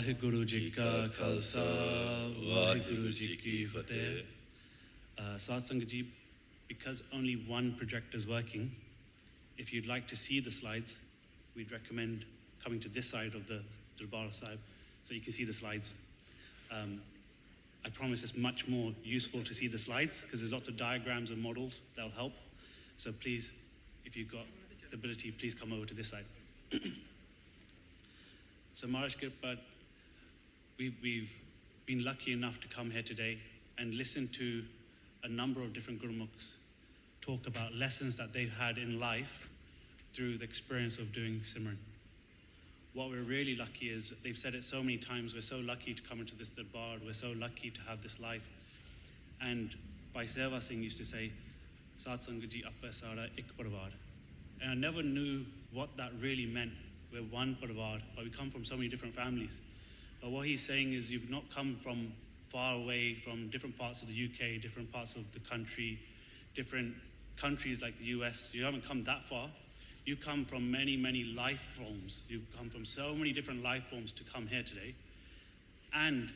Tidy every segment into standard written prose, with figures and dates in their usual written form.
Vaheguru Ji Ka Khalsa, Vaheguru Ji Ki Fateh. Satsang Ji, because only one projector is working, if you'd like to see the slides, we'd recommend coming to this side of the Darbar Sahib so you can see the slides. I promise it's much more useful to see the slides because there's lots of diagrams and models that'll help. So please, if you've got the ability, please come over to this side. So Maharaj Kirpa, we've been lucky enough to come here today and listen to a number of different Gurmukhs talk about lessons that they've had in life through the experience of doing Simran. What we're really lucky is, they've said it so many times, we're so lucky to come into this Darbar, we're so lucky to have this life. And Bhai Seva Singh used to say, Satsang Ji Appe Sara Ik Parivar. And I never knew what that really meant. We're one Parivar, but we come from so many different families. But what he's saying is you've not come from far away, from different parts of the UK, different parts of the country, different countries like the US. You haven't come that far. You come from many, many life forms. You've come from so many different life forms to come here today. And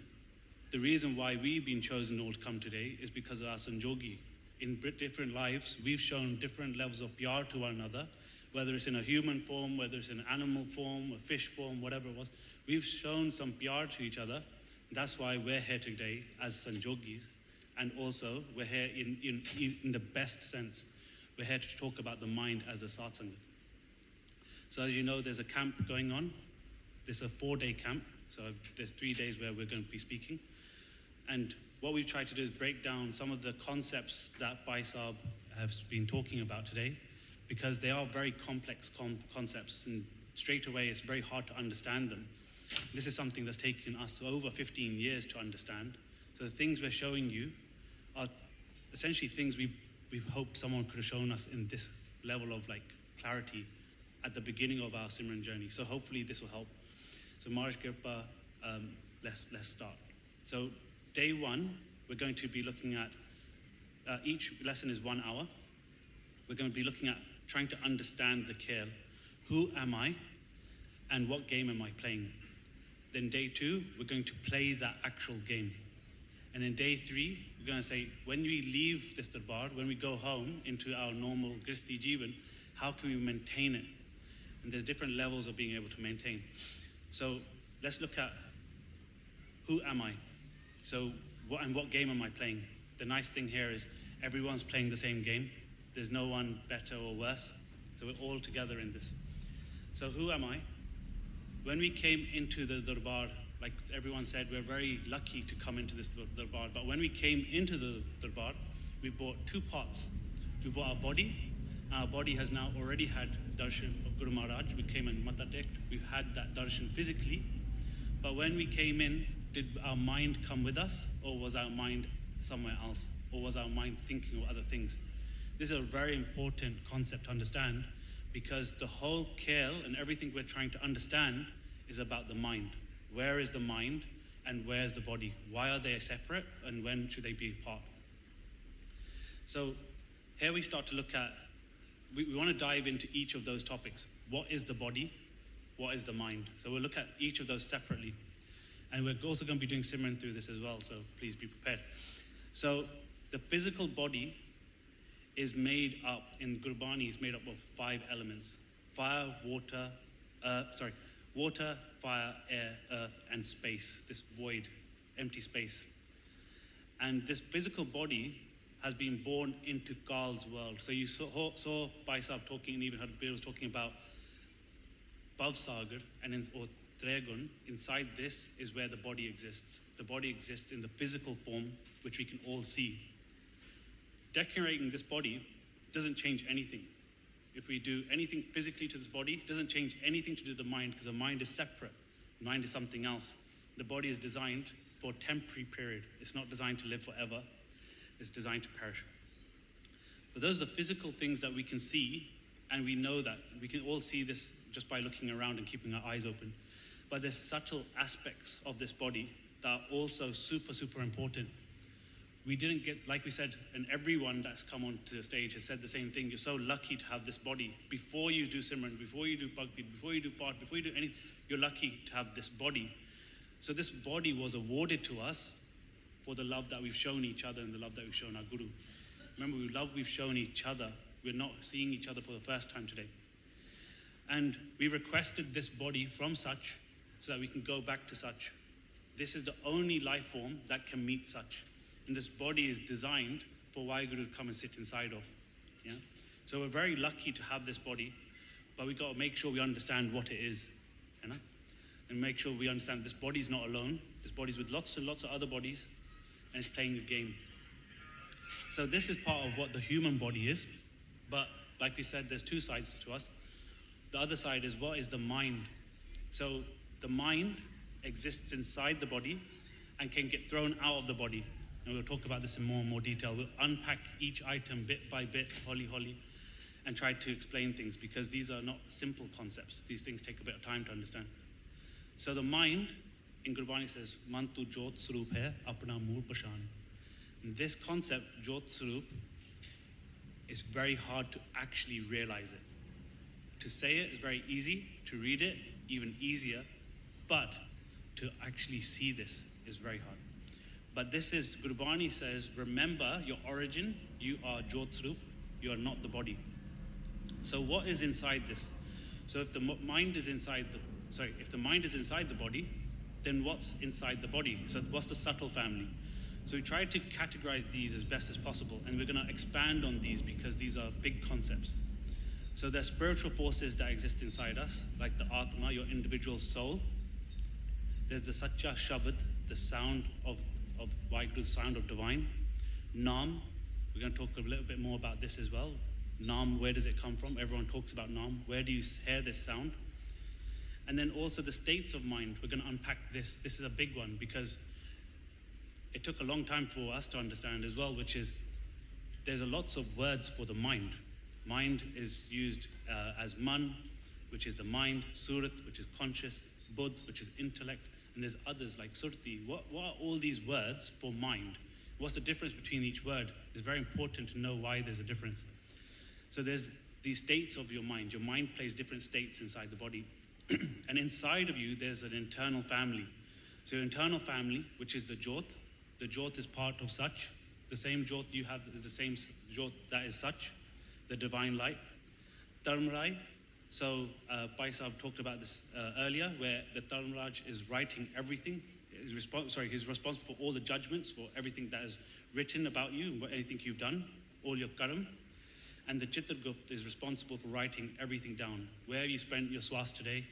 the reason why we've been chosen all to come today is because of our Sanjogi. In different lives, we've shown different levels of pyar to one another, whether it's in a human form, whether it's in an animal form, a fish form, whatever it was. We've shown some pyar to each other. That's why we're here today as Sanjogis. And also, we're here in the best sense. We're here to talk about the mind as the Satsang. So as you know, there's a camp going on. This is a 4-day camp. So there's 3 days where we're going to be speaking. And what we've tried to do is break down some of the concepts that Bhai Sahib has been talking about today, because they are very complex concepts, and straight away it's very hard to understand them. This is something that's taken us over 15 years to understand. So the things we're showing you are essentially things we've hoped someone could have shown us in this level of clarity at the beginning of our Simran journey. So hopefully this will help. So Maharaj Kirpa, let's start. So day 1, we're going to be looking at, each lesson is 1 hour. We're going to be looking at trying to understand the kaal. Who am I and what game am I playing? Then day 2, we're going to play that actual game. And in day 3, we're going to say, when we leave this Darbar, when we go home into our normal Gristi Jeevan, how can we maintain it? And there's different levels of being able to maintain. So let's look at who am I? So what game am I playing? The nice thing here is everyone's playing the same game. There's no one better or worse. So we're all together in this. So who am I? When we came into the Darbar, like everyone said, we're very lucky to come into this Darbar. But when we came into the Darbar, we brought 2 parts. We brought our body. Our body has now already had darshan of Guru Maharaj. We came in Mata Tekt. We've had that darshan physically. But when we came in, did our mind come with us, or was our mind somewhere else? Or was our mind thinking of other things? This is a very important concept to understand, because the whole kaal and everything we're trying to understand is about the mind. Where is the mind and where is the body? Why are they separate and when should they be apart? So here we start to look at, we want to dive into each of those topics. What is the body? What is the mind? So we'll look at each of those separately. And we're also going to be doing Simran through this as well, so please be prepared. So the physical body is made up, in Gurbani, is made up of 5 elements. Fire, water, fire, air, earth, and space, this void, empty space. And this physical body has been born into Kaal's world. So you saw Bhai Sahib talking, and even had Bill was talking about Bhavsagar, or Tregun. Inside this is where the body exists. The body exists in the physical form, which we can all see. Decorating this body doesn't change anything. If we do anything physically to this body, it doesn't change anything to do with the mind, because the mind is separate. The mind is something else. The body is designed for a temporary period. It's not designed to live forever. It's designed to perish. But those are the physical things that we can see, and we know that. We can all see this just by looking around and keeping our eyes open. But there's subtle aspects of this body that are also super, super important. We didn't get, like we said, and everyone that's come onto the stage has said the same thing. You're so lucky to have this body. Before you do Simran, before you do Bhakti, before you do Part, before you do anything, you're lucky to have this body. So this body was awarded to us for the love that we've shown each other and the love that we've shown our Guru. Remember, we've shown each other. We're not seeing each other for the first time today. And we requested this body from such so that we can go back to such. This is the only life form that can meet such. And this body is designed for Waheguru to come and sit inside of. Yeah? So we're very lucky to have this body, but we've got to make sure we understand what it is. You know? And make sure we understand this body's not alone. This body's with lots and lots of other bodies, and it's playing a game. So this is part of what the human body is. But like we said, there's two sides to us. The other side is what is the mind. So the mind exists inside the body and can get thrown out of the body. And we'll talk about this in more and more detail. We'll unpack each item bit by bit, holly, and try to explain things, because these are not simple concepts. These things take a bit of time to understand. So the mind, in Gurbani says, Man tu jot swaroop hai, apna mool pashan. And this concept, jot swaroop, is very hard to actually realize it. To say it is very easy, to read it even easier, but to actually see this is very hard. But this is, Gurbani says, remember your origin, you are Jot Swaroop, you are not the body. So what is inside this? So if the mind is inside the body, then what's inside the body? So what's the subtle family? So we try to categorize these as best as possible, and we're going to expand on these because these are big concepts. So there's spiritual forces that exist inside us, like the Atma, your individual soul. There's the Satcha Shabad, the sound of Waheguru, the sound of divine. Naam, we're going to talk a little bit more about this as well. Naam, where does it come from? Everyone talks about Naam. Where do you hear this sound? And then also the states of mind. We're going to unpack this. This is a big one because it took a long time for us to understand as well, which is there's lots of words for the mind. Mind is used as man, which is the mind, surat, which is conscious, buddh, which is intellect, and there's others like surti. What are all these words for mind? What's the difference between each word? It's very important to know why there's a difference. So there's these states of your mind. Your mind plays different states inside the body. And inside of you, there's an internal family. So your internal family, which is the Jot. The Jot is part of Sach. The same Jot you have is the same Jot that is Sach, the divine light. Dharmaraj. So Bhai Sahib talked about this earlier, where the Dharmaraj is writing everything. He's responsible for all the judgments, for everything that is written about you, anything you've done, all your karam. And the Chitragupt is responsible for writing everything down. Where you spent your swas today,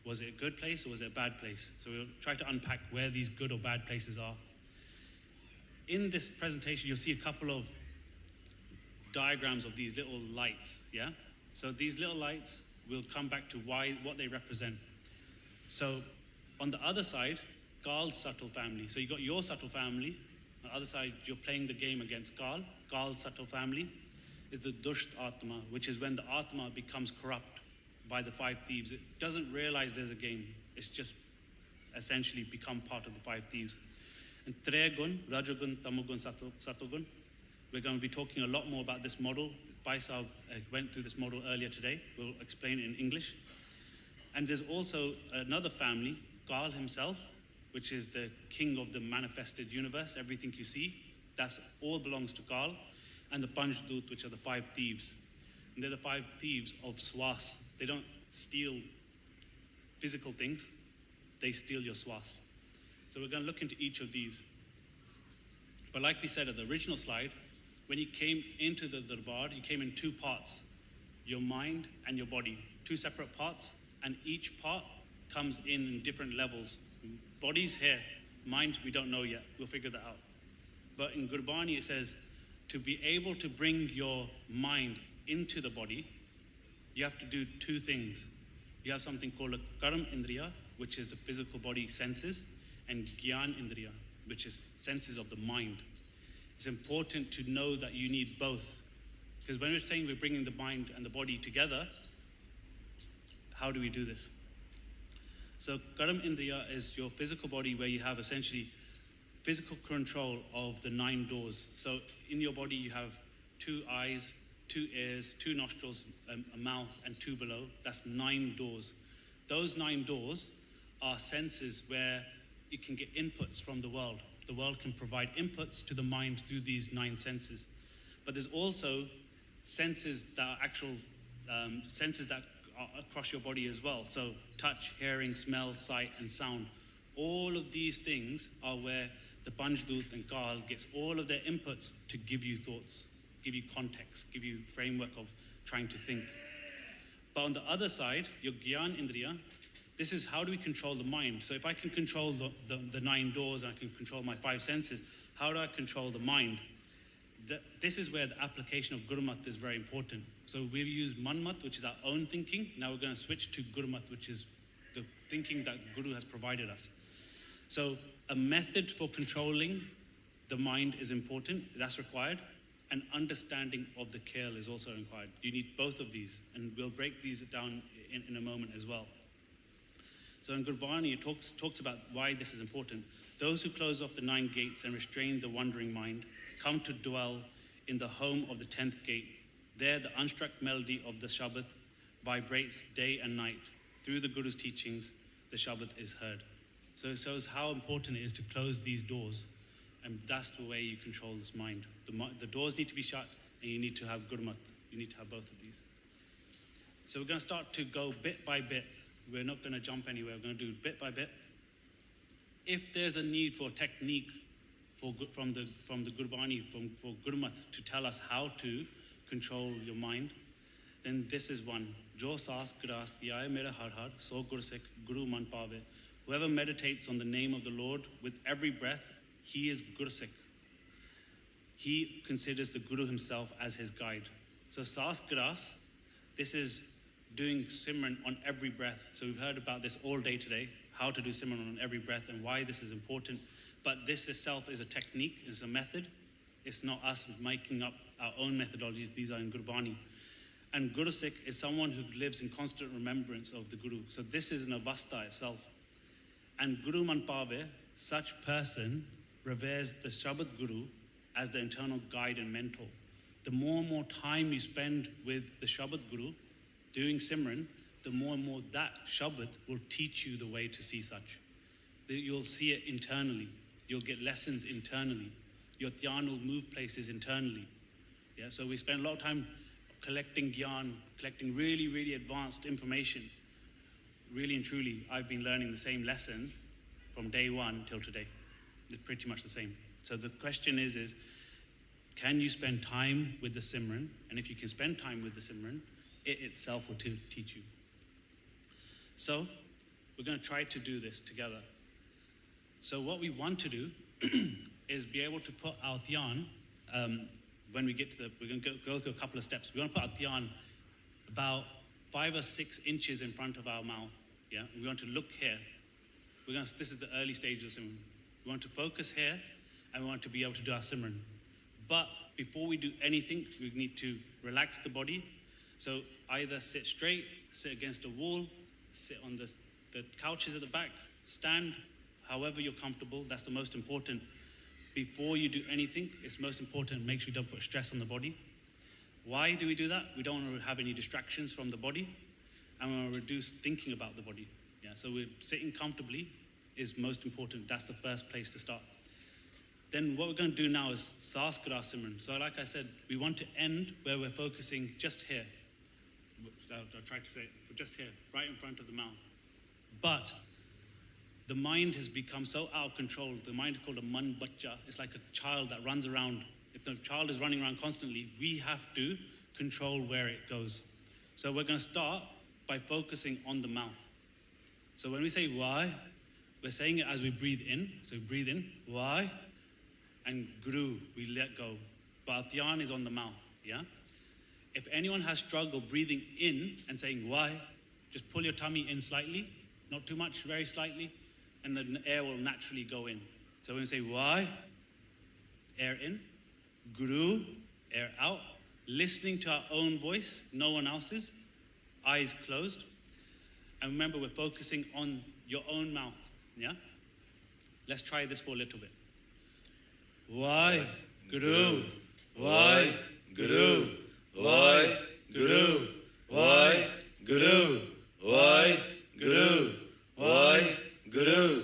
was it a good place or was it a bad place? So we'll try to unpack where these good or bad places are. In this presentation, you'll see a couple of diagrams of these little lights, yeah? So these little lights, we'll come back to what they represent. So on the other side, Kaal's subtle family. So you got your subtle family. On the other side, you're playing the game against Kaal. Kaal's subtle family is the Dusht Atma, which is when the Atma becomes corrupt by the five thieves. It doesn't realize there's a game. It's just essentially become part of the five thieves. And Tregun, Rajagun, Tamogun, Satogun. We're going to be talking a lot more about this model. Bhai Sahib went through this model earlier today. We'll explain it in English. And there's also another family, Kaal himself, which is the king of the manifested universe. Everything you see, that's all belongs to Kaal. And the Panjdut, which are the five thieves. And they're the five thieves of Swas. They don't steal physical things, they steal your Swas. So we're going to look into each of these. But like we said at the original slide, when you came into the Darbar, you came in two parts, your mind and your body, two separate parts, and each part comes in different levels. Body's here, mind we don't know yet, we'll figure that out. But in Gurbani it says, to be able to bring your mind into the body, you have to do two things. You have something called a Karam Indriya, which is the physical body senses, and Gyan Indriya, which is senses of the mind. It's important to know that you need both. Because when we're saying we're bringing the mind and the body together, how do we do this? So Karam Indriya is your physical body where you have essentially physical control of the 9 doors. So in your body you have 2 eyes, 2 ears, 2 nostrils, a mouth, and 2 below. That's 9 doors. Those 9 doors are senses where it can get inputs from the world. The world can provide inputs to the mind through these 9 senses. But there's also senses that are actual senses that are across your body as well. So touch, hearing, smell, sight, and sound. All of these things are where the Panchduth and Kaal gets all of their inputs to give you thoughts, give you context, give you framework of trying to think. But on the other side, your Gyan Indriya, this is how do we control the mind? So if I can control the 9 doors and I can control my 5 senses, how do I control the mind? This is where the application of Gurmat is very important. So we use Manmat, which is our own thinking. Now we're going to switch to Gurmat, which is the thinking that the Guru has provided us. So a method for controlling the mind is important. That's required. And understanding of the kaal is also required. You need both of these. And we'll break these down in a moment as well. So in Gurbani, it talks about why this is important. Those who close off the 9 gates and restrain the wandering mind come to dwell in the home of the 10th gate. There the unstruck melody of the Shabad vibrates day and night. Through the Guru's teachings, the Shabad is heard. So it shows how important it is to close these doors. And that's the way you control this mind. The doors need to be shut and you need to have Gurmat. You need to have both of these. So we're going to start to go bit by bit. We're not going to jump anywhere. We're going to do bit by bit. If there's a need for technique from the Gurbani, for Gurmat to tell us how to control your mind, then this is one. Jo Saas, giraas, dhyaye mera har har, so gursik, Guru man pave. Whoever meditates on the name of the Lord with every breath, he is gursik. He considers the Guru himself as his guide. So Saas, giraas, this is doing Simran on every breath. So we've heard about this all day today, how to do Simran on every breath and why this is important. But this itself is a technique, is a method. It's not us making up our own methodologies. These are in Gurbani. And Gurusik is someone who lives in constant remembrance of the Guru. So this is an avastha itself. And Guru Manpave, such person reveres the Shabad Guru as the internal guide and mentor. The more and more time you spend with the Shabad Guru, doing Simran, the more and more that Shabad will teach you the way to see such. You'll see it internally. You'll get lessons internally. Your dhyan will move places internally. Yeah, so we spend a lot of time collecting gyan, collecting really, really advanced information. Really and truly, I've been learning the same lesson from day one till today. It's pretty much the same. So the question is can you spend time with the Simran? And if you can spend time with the Simran, it itself will teach you. So we're going to try to do this together. So what we want to do is be able to put our dhyan, when we get to we're going to go through a couple of steps. We want to put our dhyan about 5 or 6 inches in front of our mouth. Yeah, and we want to look here. This is the early stage of Simran. We want to focus here, and we want to be able to do our Simran. But before we do anything, we need to relax the body. So either sit straight, sit against a wall, sit on the couches at the back, stand, however you're comfortable. That's the most important. Before you do anything, it's most important, make sure you don't put stress on the body. Why do we do that? We don't want to have any distractions from the body, and we want to reduce thinking about the body. Yeah, so we're sitting comfortably is most important. That's the first place to start. Then what we're going to do now is Saas Giraas Simran. So like I said, we want to end where we're focusing just here. I'll try to say it, but just here, right in front of the mouth. But the mind has become so out of control. The mind is called a man bachcha. It's like a child that runs around. If the child is running around constantly, we have to control where it goes. So we're going to start by focusing on the mouth. So when we say why, we're saying it as we breathe in. So we breathe in, why, and guru, we let go. But our dhyan is on the mouth, yeah? If anyone has struggle breathing in and saying why, just pull your tummy in slightly, not too much, very slightly, and the air will naturally go in. So when we say why, air in, guru, air out, listening to our own voice, no one else's, eyes closed. And remember, we're focusing on your own mouth, yeah? Let's try this for a little bit. Why, guru, why, guru, why, guru, why, guru, why, guru, why, guru,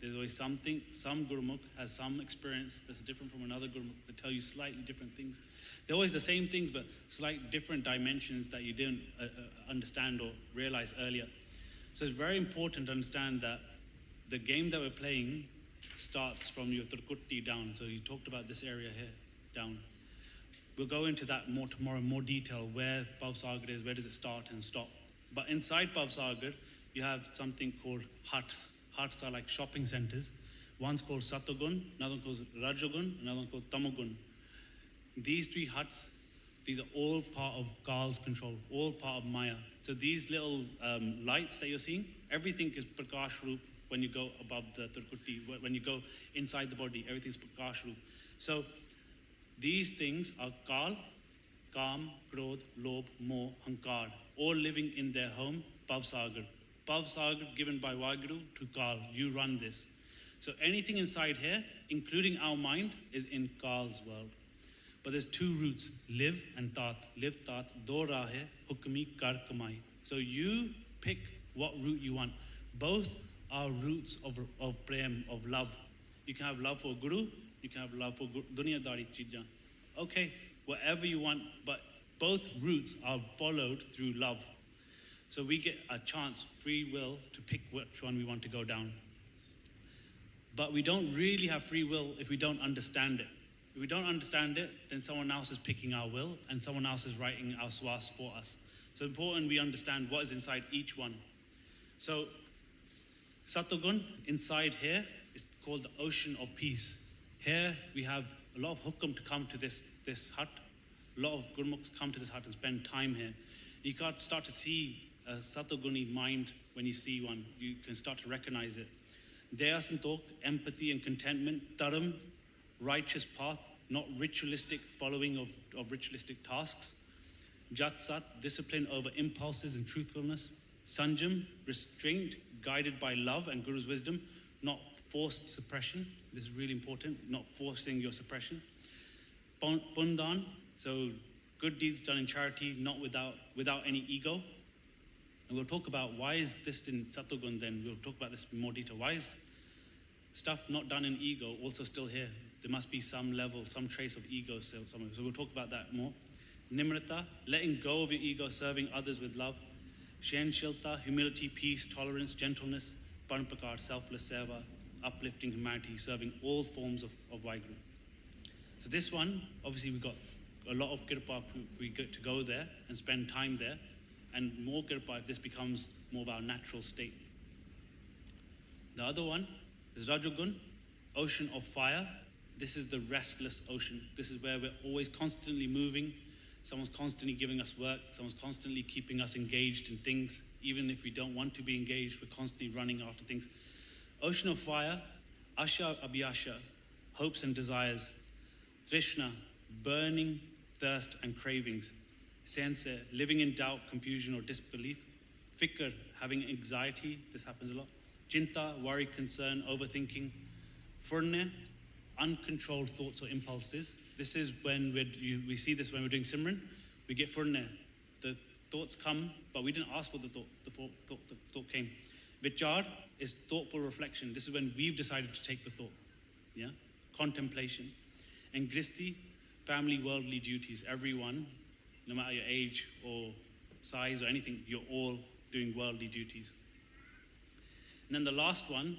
There's always something, some Gurmukh has some experience that's different from another Gurmukh. They tell you slightly different things. They're always the same things, but slight different dimensions that you didn't understand or realize earlier. So it's very important to understand that the game that we're playing starts from your Turkutti down. So you talked about this area here, down. We'll go into that more tomorrow in more detail, where Bhavsagar is, where does it start and stop. But inside Bhavsagar, you have something called huts. Huts are like shopping centers. One's called Satogun, another one called Rajogun, another one called Tamogun. These three huts, these are all part of Kaal's control, all part of Maya. So these little lights that you're seeing, everything is Prakash Roop when you go above the Turkutti. When you go inside the body, everything's Prakash Roop. So these things are Kaal, Kam, Krodh, Lobh, Moh, Hankar, all living in their home, Bhavsagar. Bhavsagar given by Waheguru to Kaal, you run this. So anything inside here, including our mind, is in Kaal's world. But there's two routes, live and tat. Live, tat, do rahe, hukmi, kar kamai. So you pick what route you want. Both are roots of prem, of love. You can have love for Guru, you can have love for Duniyadari Chijan. Okay, whatever you want, but both routes are followed through love. So we get a chance, free will, to pick which one we want to go down. But we don't really have free will if we don't understand it. If we don't understand it, then someone else is picking our will and someone else is writing our swas for us. So it's important we understand what is inside each one. So Satogun, inside here, is called the ocean of peace. Here we have a lot of hukum to come to this hut. A lot of Gurmukhs come to this hut and spend time here. You can start to see a Satoguni mind when you see one. You can start to recognize it. Daya Santok, empathy and contentment. Dharam, righteous path, not ritualistic following of ritualistic tasks. Jatsat, discipline over impulses and truthfulness. Sanjam, restraint, guided by love and Guru's wisdom, not forced suppression. This is really important, not forcing your suppression. Pundan, so good deeds done in charity, not without any ego. And we'll talk about why is this in Satogun then. We'll talk about this in more detail. Why is stuff not done in ego also still here? There must be some level, some trace of ego still somewhere. So we'll talk about that more. Nimrata, letting go of your ego, serving others with love. Shenshilta, humility, peace, tolerance, gentleness. Paranpakar, selfless seva, uplifting humanity, serving all forms of Waheguru. So this one, obviously we've got a lot of kirpa if we get to go there and spend time there, and more kirpa if this becomes more of our natural state. The other one is Rajogun, ocean of fire. This is the restless ocean. This is where we're always constantly moving. Someone's constantly giving us work. Someone's constantly keeping us engaged in things. Even if we don't want to be engaged, we're constantly running after things. Ocean of fire, Asha Abhyasha, hopes and desires. Trishna, burning thirst and cravings. Sense, living in doubt, confusion or disbelief. Fikr, having anxiety. This happens a lot. Chinta, worry, concern, overthinking. Furne, uncontrolled thoughts or impulses. This is when we see this when we're doing Simran. We get furne. The thoughts come, but we didn't ask for the thought came. Vichar is thoughtful reflection. This is when we've decided to take the thought. Yeah? Contemplation. And Gristi, family, worldly duties. Everyone, no matter your age or size or anything, you're all doing worldly duties. And then the last one,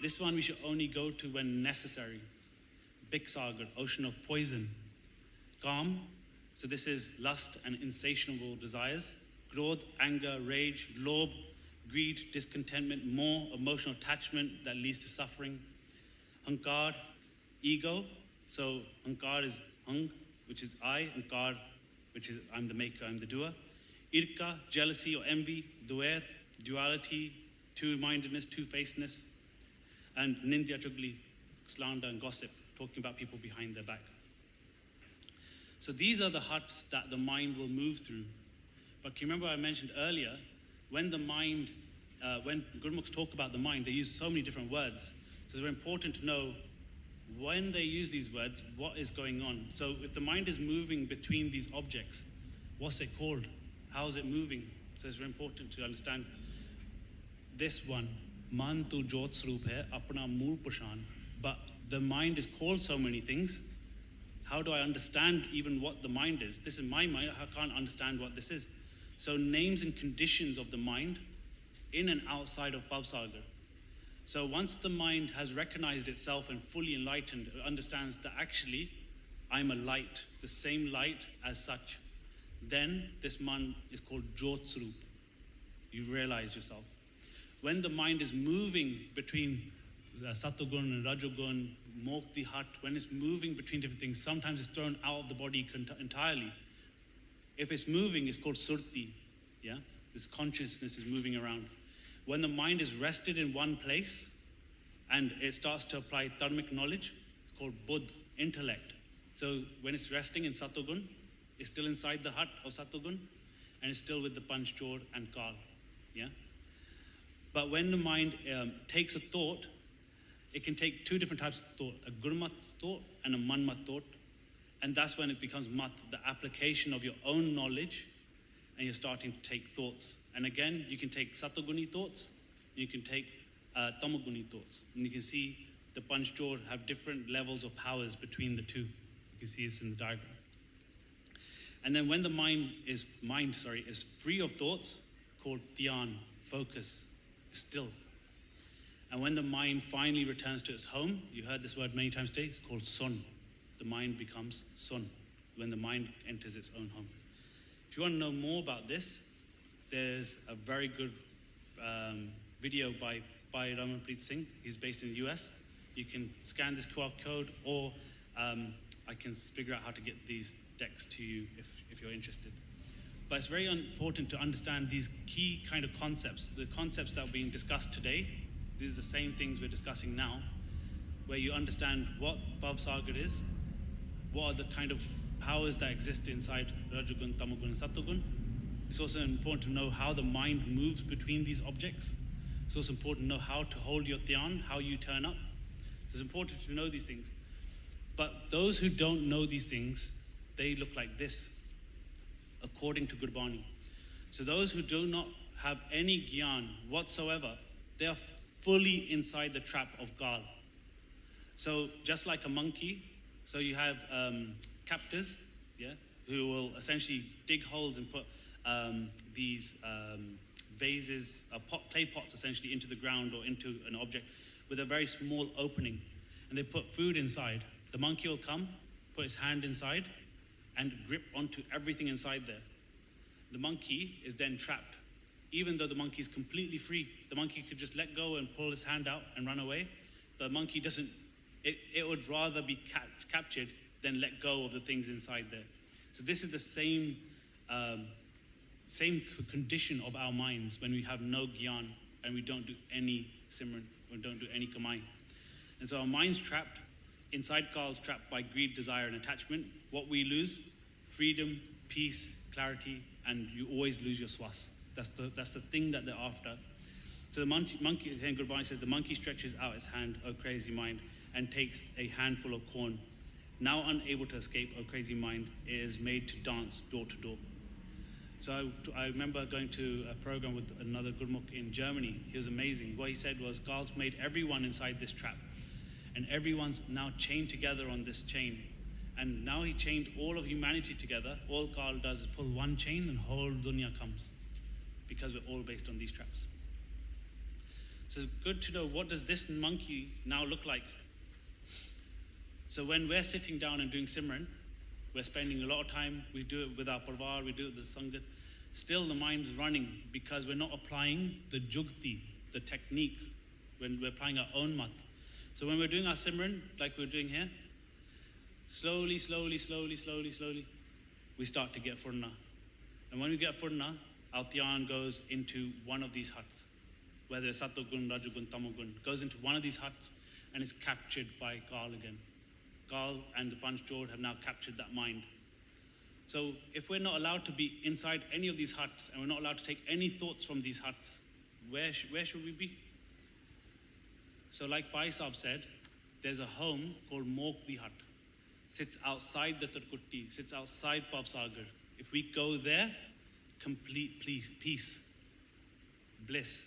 this one we should only go to when necessary. Biksagar, ocean of poison. Kam, so this is lust and insatiable desires. Krodh, anger, rage. Lobh, greed, discontentment. Moh, emotional attachment that leads to suffering. Hankar, ego. So Hankar is Hang, which is I. Hankar, which is I'm the maker, I'm the doer. Irka, jealousy or envy. Dvaith, duality, two-mindedness, two-facedness. And Nindya Chugli, slander and gossip, talking about people behind their back. So these are the huts that the mind will move through. But can you remember I mentioned earlier, when the mind, when Gurmukhs talk about the mind, they use so many different words. So it's very important to know when they use these words, what is going on. So if the mind is moving between these objects, what's it called? How is it moving? So it's very important to understand this one. Man tu jot swaroop hai, apna mool pashan. But the mind is called so many things. How do I understand even what the mind is? This is my mind, I can't understand what this is. So names and conditions of the mind in and outside of Bhavsagar. So once the mind has recognized itself and fully enlightened, understands that actually I'm a light, the same light as such, then this man is called Jot Swaroop. You've realized yourself. When the mind is moving between Satogun and Rajogun, Mokti Hat, when it's moving between different things, sometimes it's thrown out of the body entirely. If it's moving, it's called Surti. Yeah? This consciousness is moving around. When the mind is rested in one place and it starts to apply dharmic knowledge, it's called Buddh, intellect. So when it's resting in Satogun, it's still inside the hut of Satogun and it's still with the Panch Chor and Kaal. Yeah? But when the mind takes a thought, it can take two different types of thought, a gurmat thought and a manmat thought. And that's when it becomes mat, the application of your own knowledge, and you're starting to take thoughts. And again, you can take satoguni thoughts, you can take tamoguni thoughts. And you can see the Panch Chor have different levels of powers between the two. You can see this in the diagram. And then when the mind is free of thoughts, it's called dhyan, focus, still. And when the mind finally returns to its home, you heard this word many times today, it's called sun. The mind becomes sun, when the mind enters its own home. If you want to know more about this, there's a very good video by Ramanpreet Singh. He's based in the US. You can scan this QR code, or I can figure out how to get these decks to you if you're interested. But it's very important to understand these key kind of concepts. The concepts that are being discussed today, these are the same things we're discussing now, where you understand what Bhavsagar is, what are the kind of powers that exist inside Rajagun, Tamagun, and Satogun. It's also important to know how the mind moves between these objects. It's also important to know how to hold your dhyan, how you turn up. So it's important to know these things. But those who don't know these things, they look like this, according to Gurbani. So those who do not have any gyan whatsoever, they are fully inside the trap of kaal. So just like a monkey, so you have captors, yeah, who will essentially dig holes and put these vases, clay pots essentially, into the ground or into an object with a very small opening. And they put food inside. The monkey will come, put his hand inside, and grip onto everything inside there. The monkey is then trapped. Even though the monkey is completely free, the monkey could just let go and pull his hand out and run away. The monkey doesn't, it would rather be captured than let go of the things inside there. So this is the same condition of our minds when we have no gyan and we don't do any simran or don't do any kamai. And so our mind's trapped, inside Kaal's trapped by greed, desire, and attachment. What we lose? Freedom, peace, clarity, and you always lose your swas. That's the thing that they're after. So the monkey, then Gurbani says, the monkey stretches out its hand, O crazy mind, and takes a handful of corn. Now unable to escape, O crazy mind, it is made to dance door to door. So I remember going to a program with another Gurmukh in Germany. He was amazing. What he said was, Kaal's made everyone inside this trap. And everyone's now chained together on this chain. And now he chained all of humanity together. All Kaal does is pull one chain and whole dunya comes. Because we're all based on these traps. So it's good to know, what does this monkey now look like? So when we're sitting down and doing Simran, we're spending a lot of time, we do it with our parvar, we do it with the Sangat. Still the mind's running because we're not applying the jugti, the technique, when we're applying our own mat. So when we're doing our Simran, like we're doing here, slowly, we start to get furna. And when we get furna, our dhyan goes into one of these huts, whether it's Satogun, Rajogun, Tamogun, goes into one of these huts and is captured by Kaal again. Kaal and the Panch Chor have now captured that mind. So if we're not allowed to be inside any of these huts and we're not allowed to take any thoughts from these huts, where should we be? So like Bhai Sahib said, there's a home called Mokti Hut. Sits outside the Turkutti, sits outside Bhavsagar. If we go there, complete peace, bliss.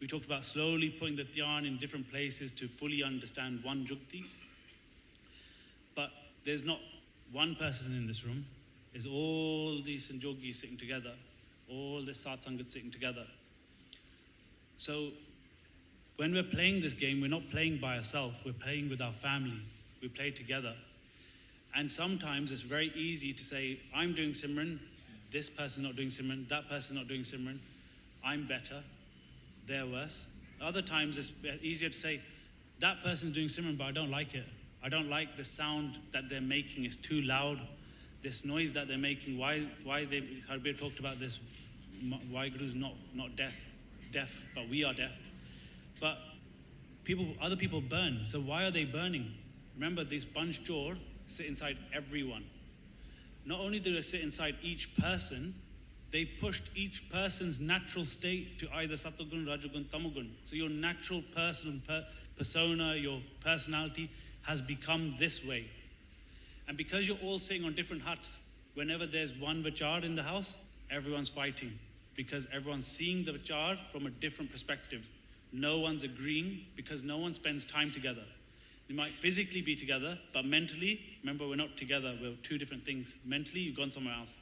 We talked about slowly putting the dhyan in different places to fully understand one jukti. But there's not one person in this room. There's all these sanjogis sitting together, all this satsangat sitting together. So when we're playing this game, we're not playing by ourselves, we're playing with our family. We play together. And sometimes it's very easy to say, I'm doing Simran, this person's not doing Simran, that person's not doing Simran, I'm better, they're worse. Other times it's easier to say, that person's doing Simran, but I don't like it. I don't like the sound that they're making, it's too loud. This noise that they're making, why they, Harbir talked about this, why Guru's not deaf, but we are deaf. But other people burn, so why are they burning? Remember, these Panch Chor sit inside everyone. Not only do they sit inside each person, they pushed each person's natural state to either Sattvagun, Rajagun, Tamagun. So your natural persona, your personality has become this way. And because you're all sitting on different huts, whenever there's one vichar in the house, everyone's fighting. Because everyone's seeing the vichar from a different perspective. No one's agreeing because no one spends time together. You might physically be together, but mentally, remember, we're not together, we're two different things. Mentally, you've gone somewhere else.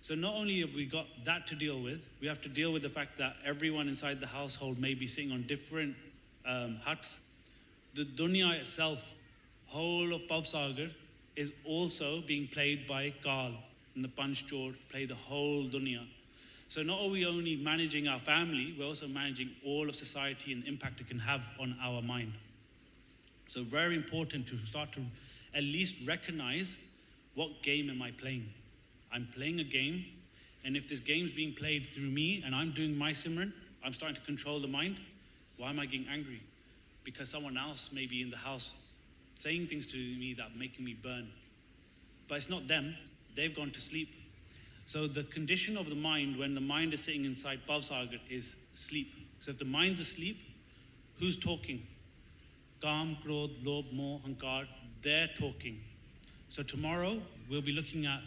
So not only have we got that to deal with, we have to deal with the fact that everyone inside the household may be sitting on different huts. The dunya itself, whole of Bhavsagar, is also being played by kaal, and the Panch Chor play the whole dunya. So not are we only managing our family, we're also managing all of society and the impact it can have on our mind. So very important to start to at least recognize, what game am I playing? I'm playing a game, and if this game's being played through me and I'm doing my Simran, I'm starting to control the mind, why am I getting angry? Because someone else may be in the house saying things to me that are making me burn. But it's not them, they've gone to sleep. So the condition of the mind when the mind is sitting inside Bhavsagar is sleep. So if the mind's asleep, who's talking? Kam, Krodh, Lobh, Moh, Hankar, they're talking. So tomorrow we'll be looking at,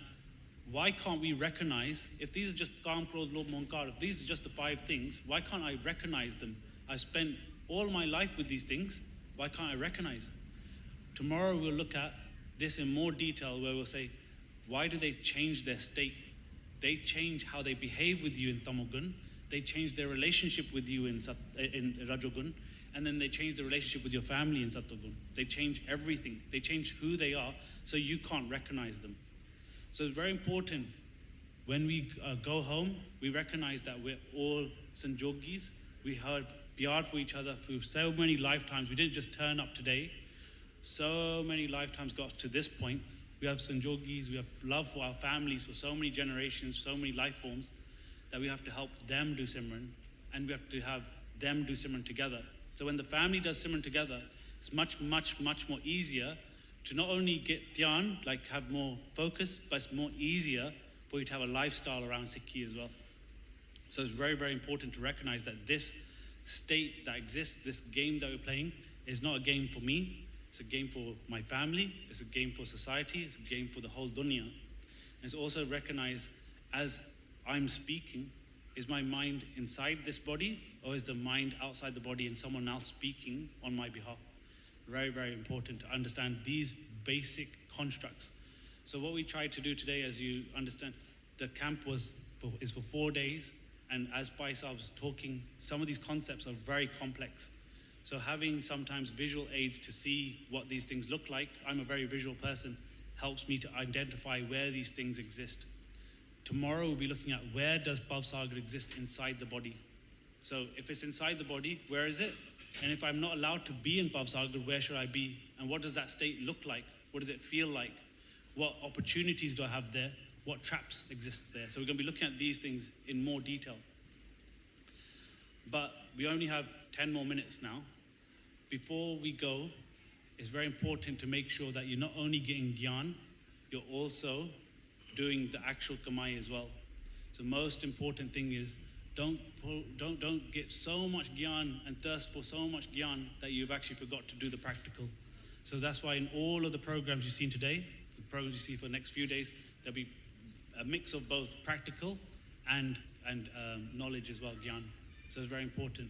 why can't we recognize, if these are just Kam, Krodh, Lobh, Moh, Hankar, if these are just the 5 things, why can't I recognize them? I spent all my life with these things, why can't I recognize? Tomorrow we'll look at this in more detail, where we'll say, why do they change their state? They change how they behave with you in Tamogun, they change their relationship with you in Rajogun, and then they change the relationship with your family in Sattvagun. They change everything. They change who they are, so you can't recognize them. So it's very important, when we go home, we recognize that we're all Sanjogis. We heard pyar for each other through so many lifetimes. We didn't just turn up today. So many lifetimes got to this point. We have Sanjogis, we have love for our families for so many generations, so many life forms, that we have to help them do Simran, and we have to have them do Simran together. So when the family does Simran together, it's much, much, much more easier to not only get dhyan, like have more focus, but it's more easier for you to have a lifestyle around Sikhi as well. So it's very, very important to recognize that this state that exists, this game that we're playing, is not a game for me, it's a game for my family, it's a game for society, it's a game for the whole dunya. And it's also recognized, as I'm speaking, is my mind inside this body, or is the mind outside the body and someone else speaking on my behalf? Very, very important to understand these basic constructs. So what we tried to do today, as you understand, the camp is for 4 days, and as Paisa was talking, some of these concepts are very complex. So having sometimes visual aids to see what these things look like, I'm a very visual person, helps me to identify where these things exist. Tomorrow we'll be looking at, where does Bhavsagar exist inside the body? So if it's inside the body, where is it? And if I'm not allowed to be in Bhavsagar, where should I be? And what does that state look like? What does it feel like? What opportunities do I have there? What traps exist there? So we're going to be looking at these things in more detail. But we only have 10 more minutes now. Before we go, it's very important to make sure that you're not only getting gyan, you're also doing the actual kamai as well. So most important thing is, don't get so much gyan and thirst for so much gyan that you've actually forgot to do the practical. So that's why in all of the programs you've seen today, the programs you see for the next few days, there'll be a mix of both practical and knowledge as well, gyan. So it's very important.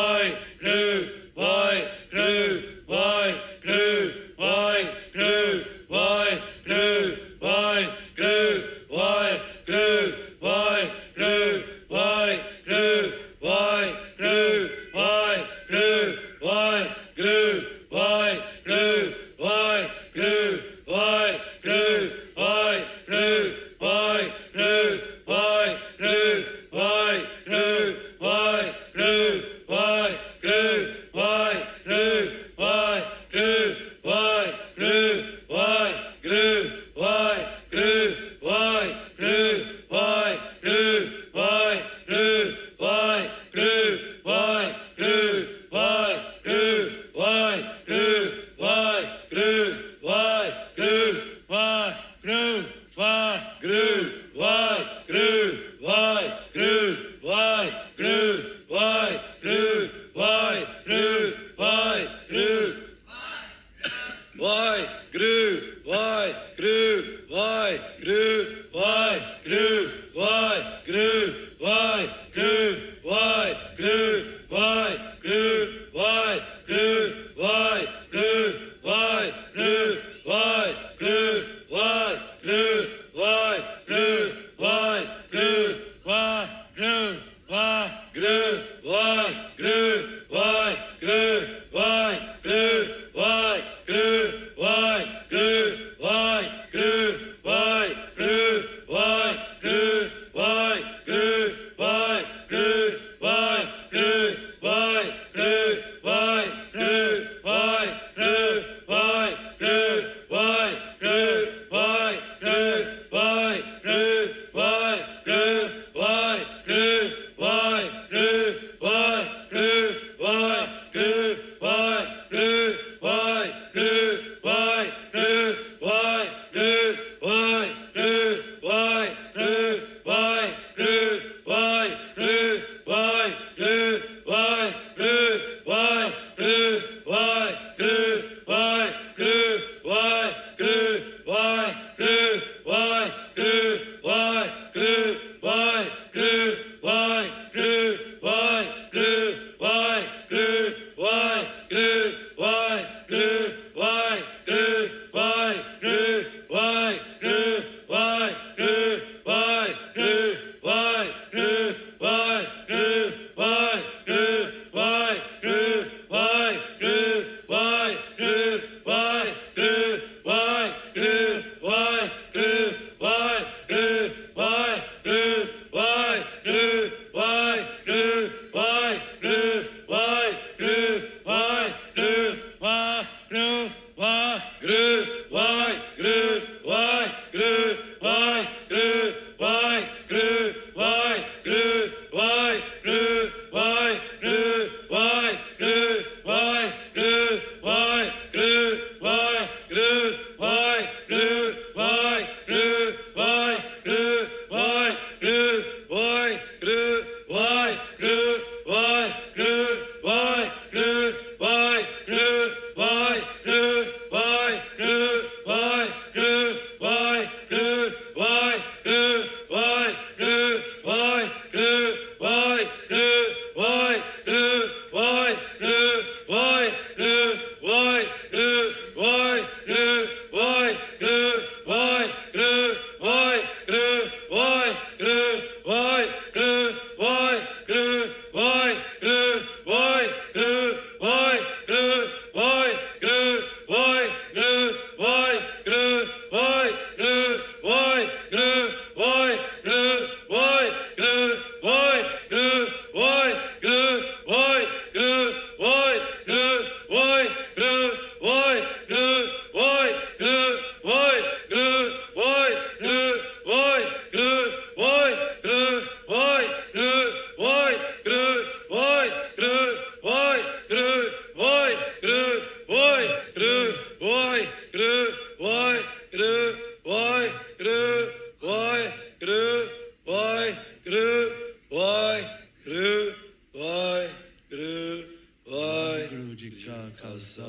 ਕਾ ਖਾਲਸਾ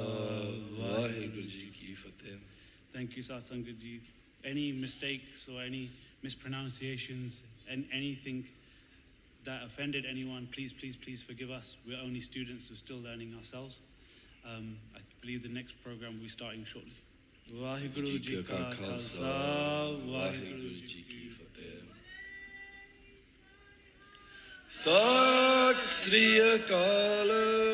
ਵਾਹਿਗੁਰੂ ਜੀ ਕੀ ਫਤਿਹ Thank you, Satsang Ji. Any mistakes or any mispronunciations and anything that offended anyone, please forgive us. We're only students, we're still learning ourselves. I believe the next program will be starting shortly. Vaheguru Ji Ka Khalsa, Vaheguru Ji Ki Fateh. Sat Sri Akal.